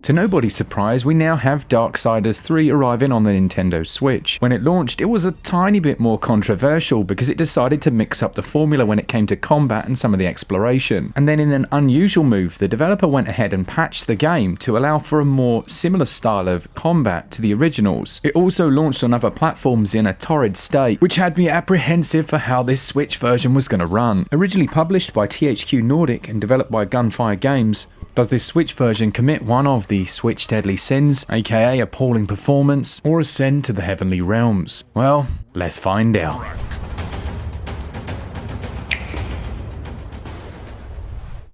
To nobody's surprise, we now have Darksiders 3 arriving on the Nintendo Switch. When it launched, it was a tiny bit more controversial because it decided to mix up the formula when it came to combat and some of the exploration. And then in an unusual move, the developer went ahead and patched the game to allow for a more similar style of combat to the originals. It also launched on other platforms in a torrid state, which had me apprehensive for how this Switch version was going to run. Originally published by THQ Nordic and developed by Gunfire Games, does this Switch version commit one of the Switch deadly sins, aka appalling performance, or ascend to the heavenly realms? Well, let's find out.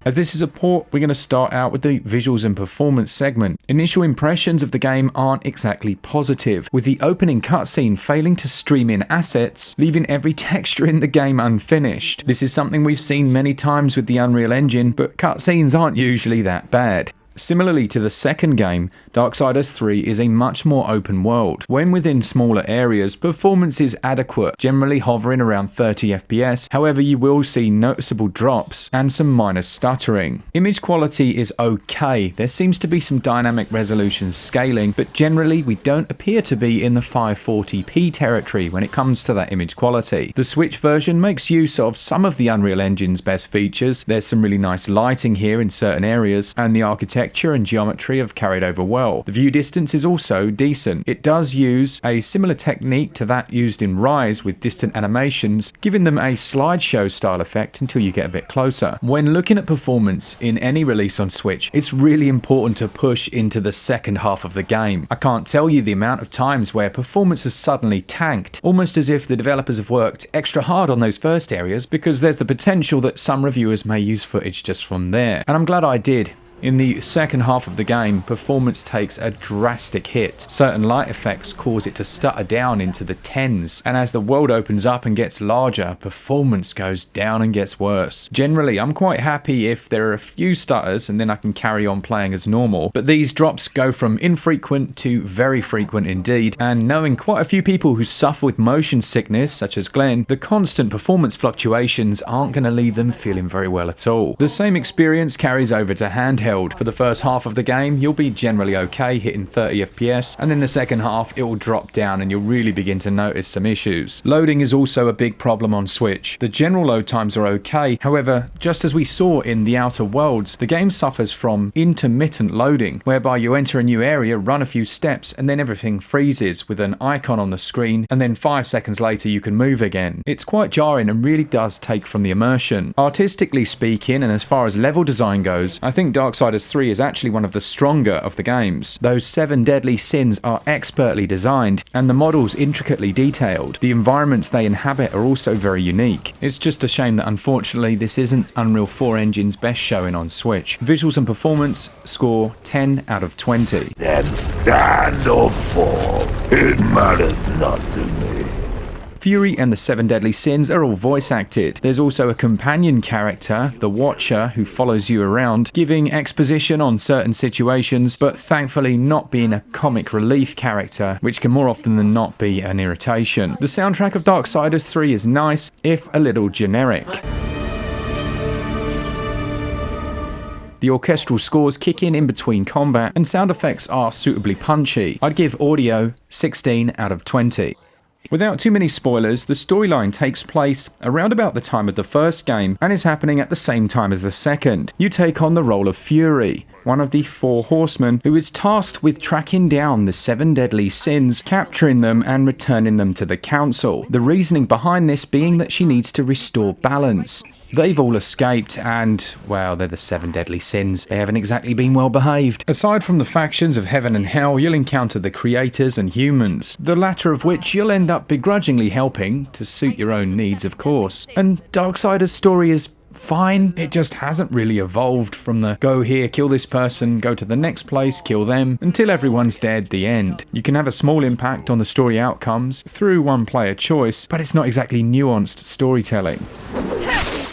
As this is a port, we're going to start out with the visuals and performance segment. Initial impressions of the game aren't exactly positive, with the opening cutscene failing to stream in assets, leaving every texture in the game unfinished. This is something we've seen many times with the Unreal Engine, but cutscenes aren't usually that bad. Similarly to the second game, Darksiders 3 is a much more open world. When within smaller areas, performance is adequate, generally hovering around 30 FPS, however you will see noticeable drops and some minor stuttering. Image quality is okay, there seems to be some dynamic resolution scaling, but generally we don't appear to be in the 540p territory when it comes to that image quality. The Switch version makes use of some of the Unreal Engine's best features. There's some really nice lighting here in certain areas, and the architecture and geometry have carried over well. The view distance is also decent. It does use a similar technique to that used in Rise with distant animations, giving them a slideshow style effect until you get a bit closer. When looking at performance in any release on Switch, it's really important to push into the second half of the game. I can't tell you the amount of times where performance has suddenly tanked, almost as if the developers have worked extra hard on those first areas because there's the potential that some reviewers may use footage just from there. And I'm glad I did. In the second half of the game, performance takes a drastic hit. Certain light effects cause it to stutter down into the tens, and as the world opens up and gets larger, performance goes down and gets worse. Generally, I'm quite happy if there are a few stutters and then I can carry on playing as normal, but these drops go from infrequent to very frequent indeed, and knowing quite a few people who suffer with motion sickness, such as Glen, the constant performance fluctuations aren't going to leave them feeling very well at all. The same experience carries over to handheld. For the first half of the game, you'll be generally okay, hitting 30 FPS, and then the second half, it will drop down and you'll really begin to notice some issues. Loading is also a big problem on Switch. The general load times are okay, however, just as we saw in The Outer Worlds, the game suffers from intermittent loading, whereby you enter a new area, run a few steps, and then everything freezes with an icon on the screen, and then 5 seconds later you can move again. It's quite jarring and really does take from the immersion. Artistically speaking, and as far as level design goes, I think Darksiders 3 is actually one of the stronger of the games. Those 7 deadly sins are expertly designed, and the models intricately detailed. The environments they inhabit are also very unique. It's just a shame that unfortunately this isn't Unreal 4 Engine's best showing on Switch. Visuals and performance score 10 out of 20. Then stand or fall, it matters not to me. Fury and the 7 Deadly Sins are all voice acted. There's also a companion character, the Watcher, who follows you around, giving exposition on certain situations, but thankfully not being a comic relief character, which can more often than not be an irritation. The soundtrack of Darksiders 3 is nice, if a little generic. The orchestral scores kick in between combat, and sound effects are suitably punchy. I'd give audio 16 out of 20. Without too many spoilers, the storyline takes place around about the time of the first game and is happening at the same time as the second. You take on the role of Fury, one of the 4 horsemen who is tasked with tracking down the 7 deadly sins, capturing them and returning them to the council. The reasoning behind this being that she needs to restore balance. They've all escaped and, well, they're the 7 deadly sins. They haven't exactly been well behaved. Aside from the factions of heaven and hell, you'll encounter the creators and humans, the latter of which you'll end up begrudgingly helping, to suit your own needs of course. And Darksiders' story is fine, it just hasn't really evolved from the go here, kill this person, go to the next place, kill them, until everyone's dead, the end. You can have a small impact on the story outcomes through one player choice, but it's not exactly nuanced storytelling.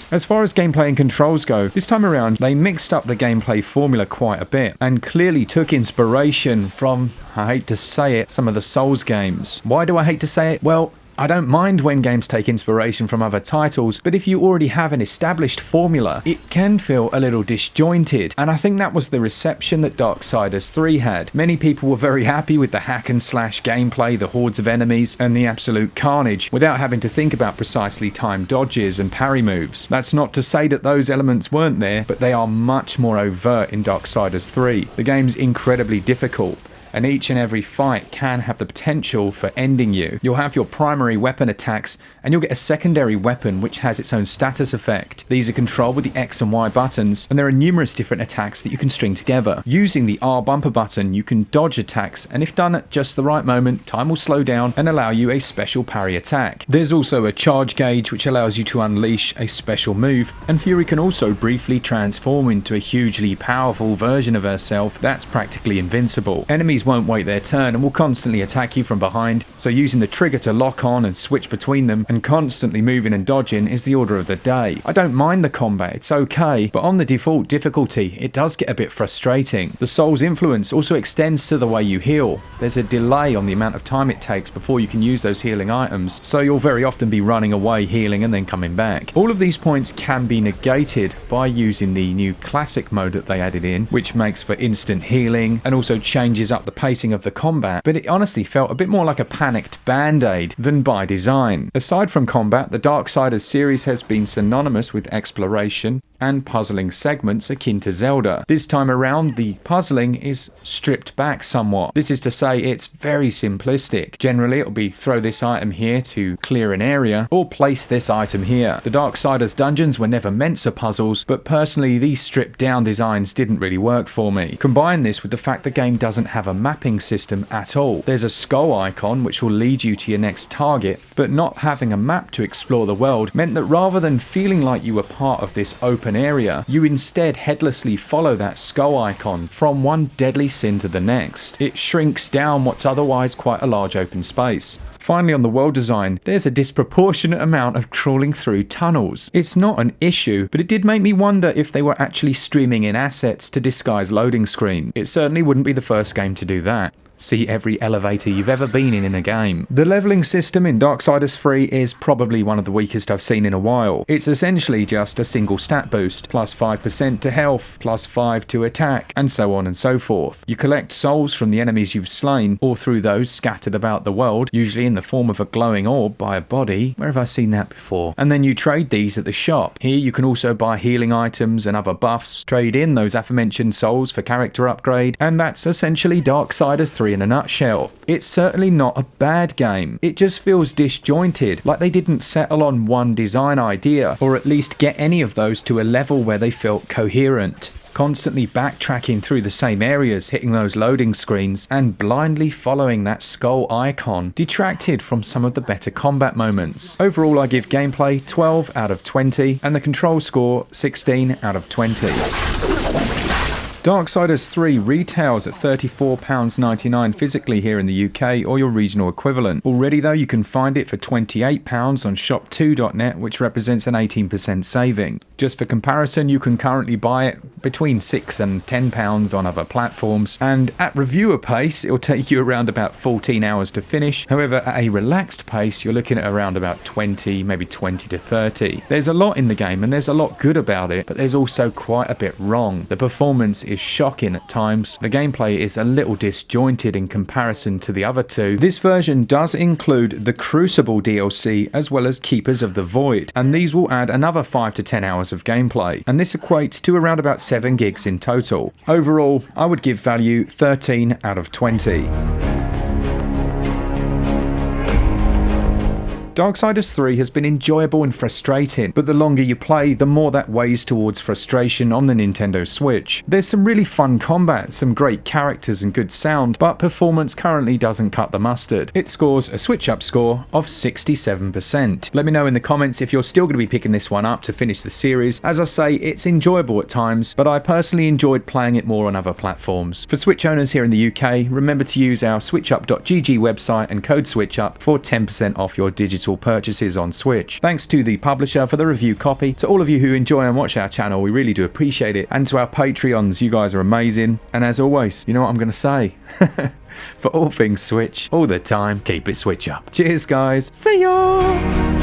As far as gameplay and controls go, this time around they mixed up the gameplay formula quite a bit and clearly took inspiration from, I hate to say it, some of the Souls games. Why do I hate to say it? Well, I don't mind when games take inspiration from other titles, but if you already have an established formula, it can feel a little disjointed, and I think that was the reception that Darksiders 3 had. Many people were very happy with the hack and slash gameplay, the hordes of enemies, and the absolute carnage, without having to think about precisely timed dodges and parry moves. That's not to say that those elements weren't there, but they are much more overt in Darksiders 3. The game's incredibly difficult, and each and every fight can have the potential for ending you. You'll have your primary weapon attacks, and you'll get a secondary weapon which has its own status effect. These are controlled with the X and Y buttons, and there are numerous different attacks that you can string together. Using the R bumper button, you can dodge attacks, and if done at just the right moment, time will slow down and allow you a special parry attack. There's also a charge gauge which allows you to unleash a special move, and Fury can also briefly transform into a hugely powerful version of herself that's practically invincible. Enemies won't wait their turn and will constantly attack you from behind, so using the trigger to lock on and switch between them and constantly moving and dodging is the order of the day. I don't mind the combat, it's okay, but on the default difficulty it does get a bit frustrating. The soul's influence also extends to the way you heal. There's a delay on the amount of time it takes before you can use those healing items, so you'll very often be running away, healing, and then coming back. All of these points can be negated by using the new classic mode that they added in, which makes for instant healing and also changes up the pacing of the combat, but it honestly felt a bit more like a panicked band-aid than by design. Aside from combat, the Darksiders series has been synonymous with exploration and puzzling segments akin to Zelda. This time around, the puzzling is stripped back somewhat. This is to say, it's very simplistic. Generally, it'll be throw this item here to clear an area, or place this item here. The Darksiders dungeons were never meant for puzzles, but personally, these stripped down designs didn't really work for me. Combine this with the fact the game doesn't have a mapping system at all. There's a skull icon which will lead you to your next target, but not having a map to explore the world meant that rather than feeling like you were part of this open area, you instead headlessly follow that skull icon from one deadly sin to the next. It shrinks down what's otherwise quite a large open space. Finally, on the world design, there's a disproportionate amount of crawling through tunnels. It's not an issue, but it did make me wonder if they were actually streaming in assets to disguise loading screen. It certainly wouldn't be the first game to do that. See every elevator you've ever been in a game. The leveling system in Darksiders 3 is probably one of the weakest I've seen in a while. It's essentially just a single stat boost, plus 5% to health, plus 5 to attack, and so on and so forth. You collect souls from the enemies you've slain, or through those scattered about the world, usually in the form of a glowing orb by a body. Where have I seen that before? And then you trade these at the shop. Here you can also buy healing items and other buffs, trade in those aforementioned souls for character upgrade, and that's essentially Darksiders 3 in a nutshell. It's certainly not a bad game. It just feels disjointed, like they didn't settle on one design idea, or at least get any of those to a level where they felt coherent. Constantly backtracking through the same areas, hitting those loading screens, and blindly following that skull icon detracted from some of the better combat moments. Overall, I give gameplay 12 out of 20, and the control score 16 out of 20. Darksiders 3 retails at £34.99 physically here in the UK or your regional equivalent. Already though, you can find it for £28 on shop2.net, which represents an 18% saving. Just for comparison, you can currently buy it between £6 and £10 on other platforms, and at reviewer pace, it'll take you around about 14 hours to finish. However, at a relaxed pace, you're looking at around about 20, maybe 20 to 30. There's a lot in the game, and there's a lot good about it, but there's also quite a bit wrong. The performance is shocking at times. The gameplay is a little disjointed in comparison to the other two. This version does include the Crucible DLC as well as Keepers of the Void, and these will add another 5 to 10 hours of gameplay, and this equates to around about 7 gigs in total. Overall, I would give value 13 out of 20. Darksiders 3 has been enjoyable and frustrating, but the longer you play, the more that weighs towards frustration on the Nintendo Switch. There's some really fun combat, some great characters and good sound, but performance currently doesn't cut the mustard. It scores a SwitchUp score of 67%. Let me know in the comments if you're still going to be picking this one up to finish the series. As I say, it's enjoyable at times, but I personally enjoyed playing it more on other platforms. For Switch owners here in the UK, remember to use our switchup.gg website and code SwitchUp for 10% off your digital digital purchases on Switch. Thanks to the publisher for the review copy. To all of you who enjoy and watch our channel, we really do appreciate it. And to our Patreons, you guys are amazing. And as always, you know what I'm going to say? For all things Switch, all the time, keep it Switch up. Cheers, guys. See ya!